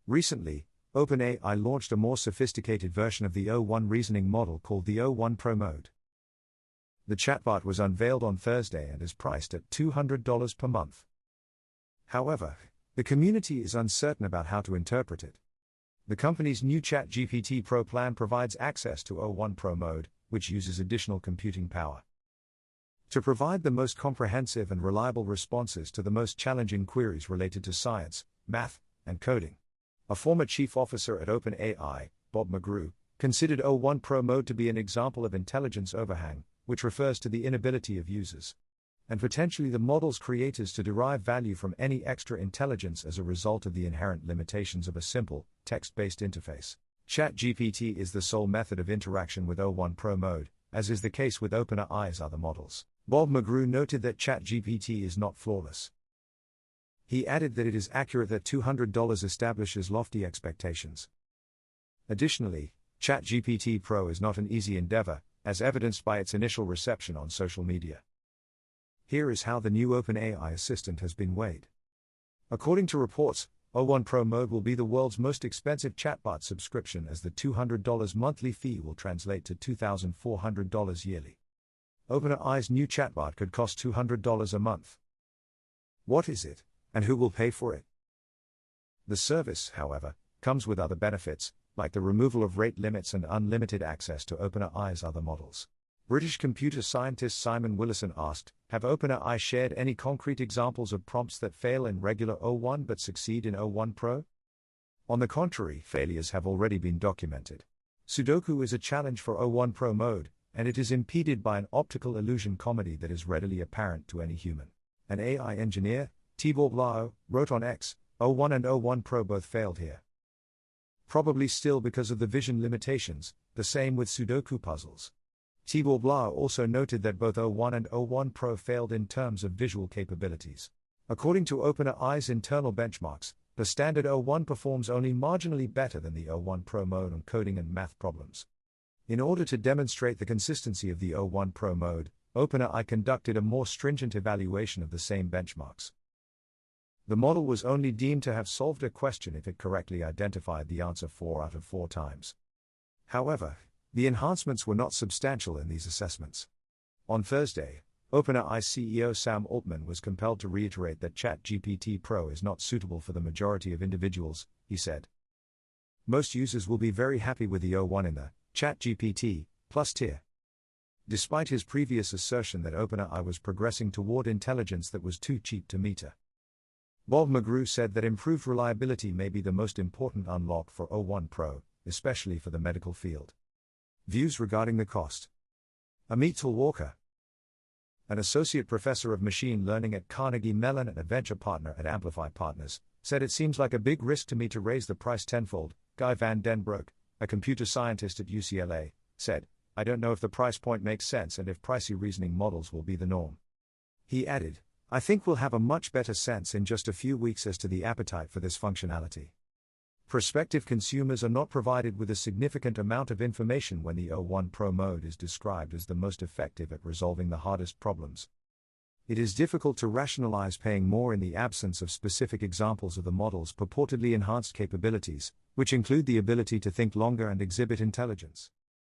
Recently, OpenAI launched a more sophisticated version of the O1 reasoning model called the O1 Pro mode. The chatbot was unveiled on Thursday and is priced at $200 per month. However, the community is uncertain about how to interpret it. The company's new ChatGPT Pro plan provides access to O1 Pro mode, which uses additional computing power to provide the most comprehensive and reliable responses to the most challenging queries related to science, math, and coding. A former chief officer at OpenAI, Bob McGrew, considered O1 Pro mode to be an example of intelligence overhang, which refers to the inability of users and potentially the model's creators to derive value from any extra intelligence as a result of the inherent limitations of a simple, text-based interface. ChatGPT is the sole method of interaction with O1 Pro mode, as is the case with OpenAI's other models. Bob McGrew noted that ChatGPT is not flawless. He added that it is accurate that $200 establishes lofty expectations. Additionally, ChatGPT Pro is not an easy endeavor, as evidenced by its initial reception on social media. Here is how the new OpenAI assistant has been weighed. According to reports, O1 Pro mode will be the world's most expensive chatbot subscription, as the $200 monthly fee will translate to $2,400 yearly. OpenAI's new chatbot could cost $200 a month. What is it, and who will pay for it? The service, however, comes with other benefits, like the removal of rate limits and unlimited access to OpenAI's other models. British computer scientist Simon Willison asked, "Have OpenAI shared any concrete examples of prompts that fail in regular O1 but succeed in O1 Pro?" On the contrary, failures have already been documented. Sudoku is a challenge for O1 Pro mode, and it is impeded by an optical illusion comedy that is readily apparent to any human. An AI engineer, Tibor Blau, wrote on X, "O1 and O1 Pro both failed here. Probably still because of the vision limitations, the same with Sudoku puzzles." Tibor Blau also noted that both O1 and O1 Pro failed in terms of visual capabilities. According to OpenAI's internal benchmarks, the standard O1 performs only marginally better than the O1 Pro mode on coding and math problems. In order to demonstrate the consistency of the O1 Pro mode, OpenAI conducted a more stringent evaluation of the same benchmarks. The model was only deemed to have solved a question if it correctly identified the answer 4 out of 4 times. However, the enhancements were not substantial in these assessments. On Thursday, OpenAI CEO Sam Altman was compelled to reiterate that ChatGPT Pro is not suitable for the majority of individuals, he said. Most users will be very happy with the O1 in the ChatGPT Plus tier. Despite his previous assertion that OpenAI was progressing toward intelligence that was too cheap to meter. Bob McGrew said that improved reliability may be the most important unlock for O1 Pro, especially for the medical field. Views regarding the cost. Amit Talwalkar, an associate professor of machine learning at Carnegie Mellon and a venture partner at Amplify Partners, said it seems like a big risk to me to raise the price tenfold. Guy van den Broek, a computer scientist at UCLA, said, "I don't know if the price point makes sense and if pricey reasoning models will be the norm." He added, "I think we'll have a much better sense in just a few weeks as to the appetite for this functionality." Prospective consumers are not provided with a significant amount of information when the O1 Pro mode is described as the most effective at resolving the hardest problems. It is difficult to rationalize paying more in the absence of specific examples of the model's purportedly enhanced capabilities, which include the ability to think longer and exhibit intelligence.